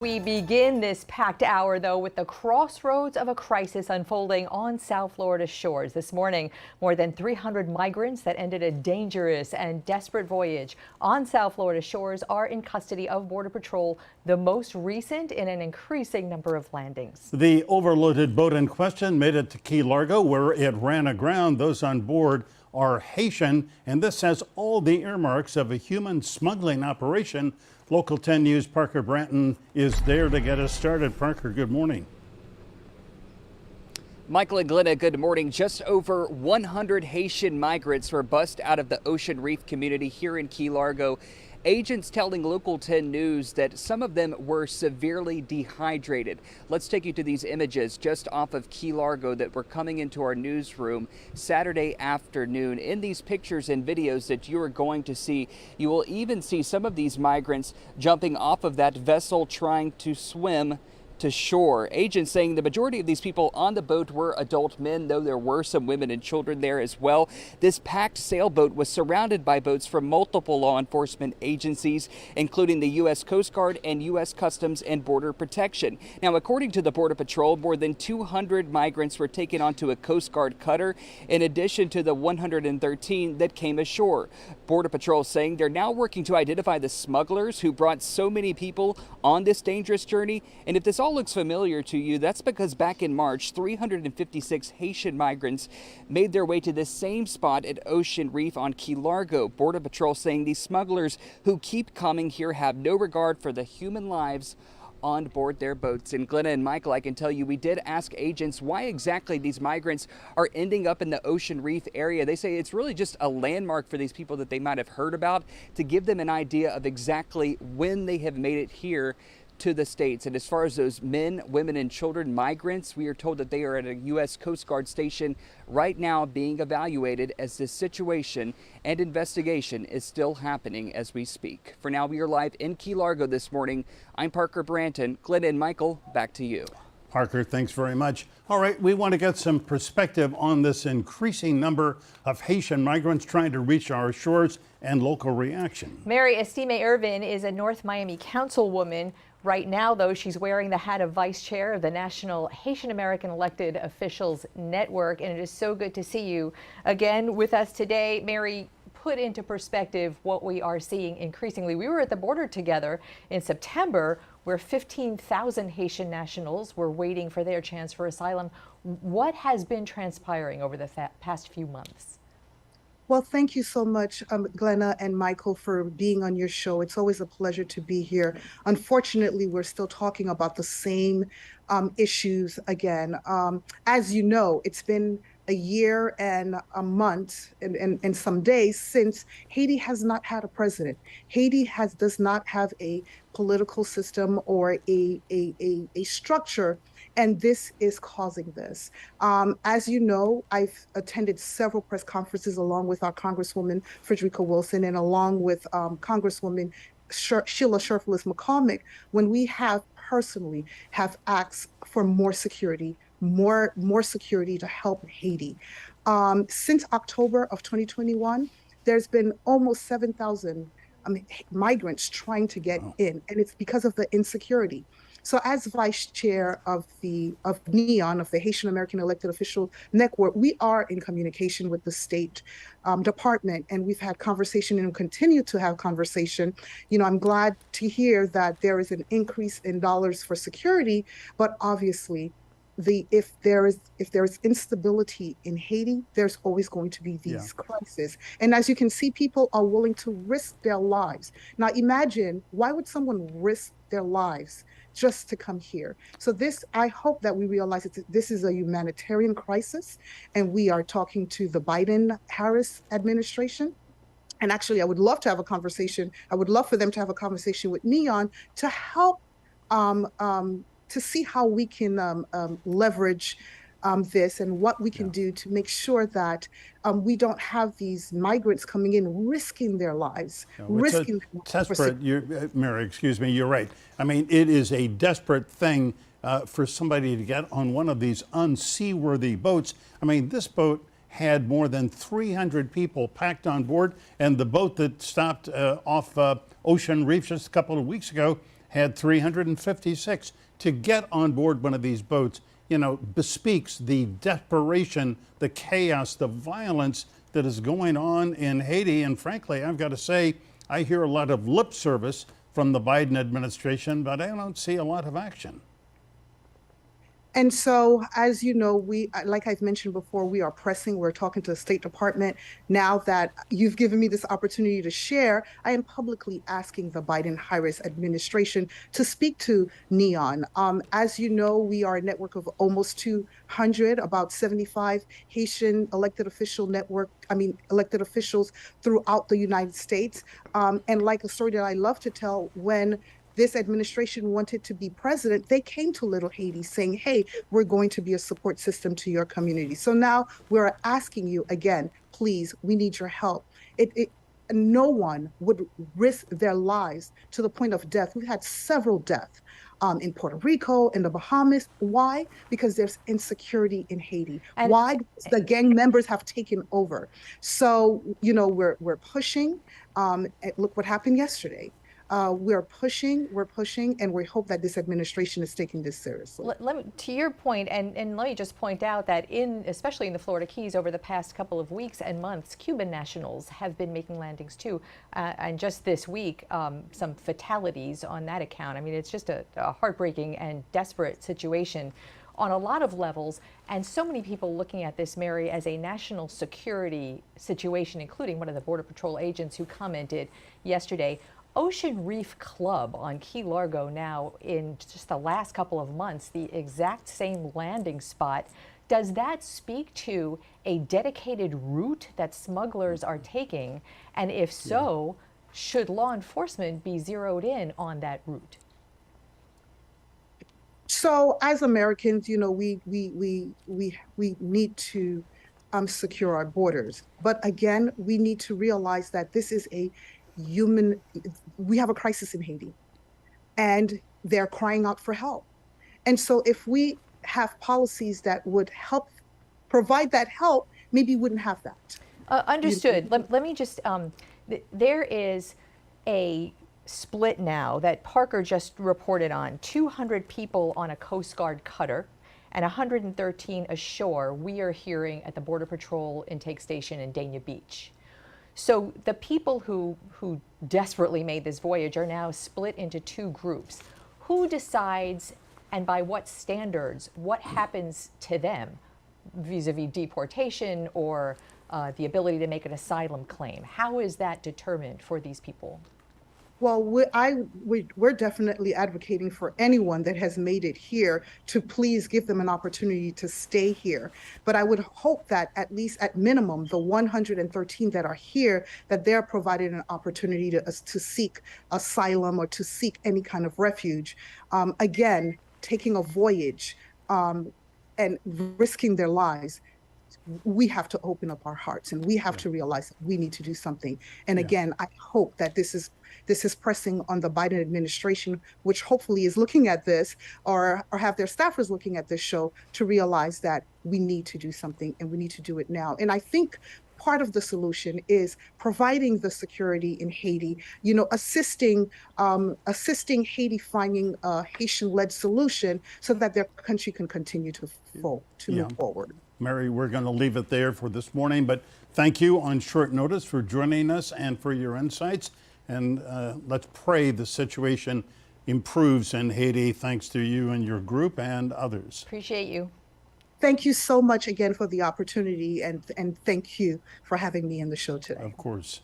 We begin this packed hour, though, with the crossroads of a crisis unfolding on South Florida shores. This morning, more than 300 migrants that ended a dangerous and desperate voyage on South Florida shores are in custody of Border Patrol, the most recent in an increasing number of landings. The overloaded boat in question made it to Key Largo, where it ran aground. Those on board are Haitian, and this has all the earmarks of a human smuggling operation. Local 10 News' Parker Branton is there to get us started. Parker, good morning. Michael and Glenna, good morning. Just over 100 Haitian migrants were bussed out of the Ocean Reef community here in Key Largo. Agents telling Local 10 News that some of them were severely dehydrated. Let's take you to these images just off of Key Largo that were coming into our newsroom Saturday afternoon. In these pictures and videos that you are going to see, you will even see some of these migrants jumping off of that vessel trying to swim to shore. Agents saying the majority of these people on the boat were adult men, though there were some women and children there as well. This packed sailboat was surrounded by boats from multiple law enforcement agencies, including the U.S. Coast Guard and U.S. Customs and Border Protection. Now, according to the Border Patrol, more than 200 migrants were taken onto a Coast Guard cutter, in addition to the 113 that came ashore. Border Patrol saying they're now working to identify the smugglers who brought so many people on this dangerous journey. And if this all looks familiar to you, that's because back in March, 356 Haitian migrants made their way to this same spot at Ocean Reef on Key Largo. Border Patrol saying these smugglers who keep coming here have no regard for the human lives on board their boats. And Glenna and Michael, I can tell you, we did ask agents why exactly these migrants are ending up in the Ocean Reef area. They say it's really just a landmark for these people that they might have heard about, to give them an idea of exactly when they have made it here to the States. And as far as those men, women, and children migrants, we are told that they are at a U.S. Coast Guard station right now being evaluated, as this situation and investigation is still happening as we speak. For now, we are live in Key Largo this morning. I'm Parker Branton. Glenn and Michael, back to you. Parker, thanks very much. All right, we want to get some perspective on this increasing number of Haitian migrants trying to reach our shores and local reaction. Mary Estime-Irvin is a North Miami councilwoman. Right now, though, she's wearing the hat of vice chair of the National Haitian American Elected Officials Network, and it is so good to see you again with us today. Mary, put into perspective what we are seeing increasingly. We were at the border together in September, where 15,000 Haitian nationals were waiting for their chance for asylum. What has been transpiring over the past few months? Well, thank you so much, Glenna and Michael, for being on your show. It's always a pleasure to be here. Unfortunately, we're still talking about the same issues again. As you know, it's been a year and a month and some days since Haiti has not had a president. Haiti does not have a political system or a structure, and this is causing this. As you know, I've attended several press conferences along with our Congresswoman Frederica Wilson and along with Congresswoman Sheila Sherfilis-McCormick, when we have personally asked for more security, more security to help Haiti. Since October of 2021, there's been almost 7,000 migrants trying to get in, and it's because of the insecurity. So as vice chair of NEON, of the Haitian American Elected Official Network, we are in communication with the State Department, and we've had conversation and continue to have conversation. You know, I'm glad to hear that there is an increase in dollars for security, but obviously, if there is instability in Haiti, there's always going to be these crises. And as you can see, people are willing to risk their lives. Now imagine, why would someone risk their lives just to come here? So I hope that we realize that this is a humanitarian crisis, and we are talking to the Biden-Harris administration. And actually, I would love to have a conversation. I would love for them to have a conversation with NEON to help to see how we can leverage this and what we can do to make sure that we don't have these migrants coming in risking their lives, risking desperate. Mary, excuse me, you're right. I mean, it is a desperate thing for somebody to get on one of these unseaworthy boats. I mean, this boat had more than 300 people packed on board, and the boat that stopped off Ocean Reef just a couple of weeks ago had 356. To get on board one of these boats, bespeaks the desperation, the chaos, the violence that is going on in Haiti. And frankly, I've got to say, I hear a lot of lip service from the Biden administration, but I don't see a lot of action. And so, as you know, like I've mentioned before, we are pressing. We're talking to the State Department. Now that you've given me this opportunity to share, I am publicly asking the Biden-Harris administration to speak to NEON. As you know, we are a network of almost 200, about 75 Haitian elected officials throughout the United States. And like a story that I love to tell, when this administration wanted to be president, they came to Little Haiti saying, hey, we're going to be a support system to your community. So now we're asking you again, please, we need your help. No one would risk their lives to the point of death. We've had several deaths in Puerto Rico, in the Bahamas. Why? Because there's insecurity in Haiti. Why? Because the gang members have taken over. So, we're pushing. Look what happened yesterday. We're pushing, and we hope that this administration is taking this seriously. To your point, and let me just point out that especially in the Florida Keys over the past couple of weeks and months, Cuban nationals have been making landings too. And just this week, some fatalities on that account. I mean, it's just a heartbreaking and desperate situation on a lot of levels, and so many people looking at this, Mary, as a national security situation, including one of the Border Patrol agents who commented yesterday. Ocean Reef Club on Key Largo now, in just the last couple of months, the exact same landing spot. Does that speak to a dedicated route that smugglers are taking? And if so, should law enforcement be zeroed in on that route? So as Americans, we need to secure our borders. But again, we need to realize that this is we have a crisis in Haiti, and they're crying out for help. And so if we have policies that would help provide that help, maybe we wouldn't have that. Understood. Let me just, there is a split now that Parker just reported on, 200 people on a Coast Guard cutter and 113 ashore, we are hearing at the Border Patrol intake station in Dania Beach. So the people who desperately made this voyage are now split into two groups. Who decides, and by what standards, what happens to them vis-a-vis deportation or the ability to make an asylum claim? How is that determined for these people? Well, we're definitely advocating for anyone that has made it here to please give them an opportunity to stay here. But I would hope that at least at minimum, the 113 that are here, that they're provided an opportunity to seek asylum or to seek any kind of refuge. Again, taking a voyage and risking their lives. We have to open up our hearts, and we have to realize that we need to do something. And again, I hope that this is pressing on the Biden administration, which hopefully is looking at this or have their staffers looking at this show, to realize that we need to do something, and we need to do it now. And I think part of the solution is providing the security in Haiti, assisting Haiti finding a Haitian-led solution so that their country can continue to move forward. Mary, we're going to leave it there for this morning, but thank you on short notice for joining us and for your insights. And let's pray the situation improves in Haiti, thanks to you and your group and others. Appreciate you. Thank you so much again for the opportunity, and thank you for having me in the show today. Of course.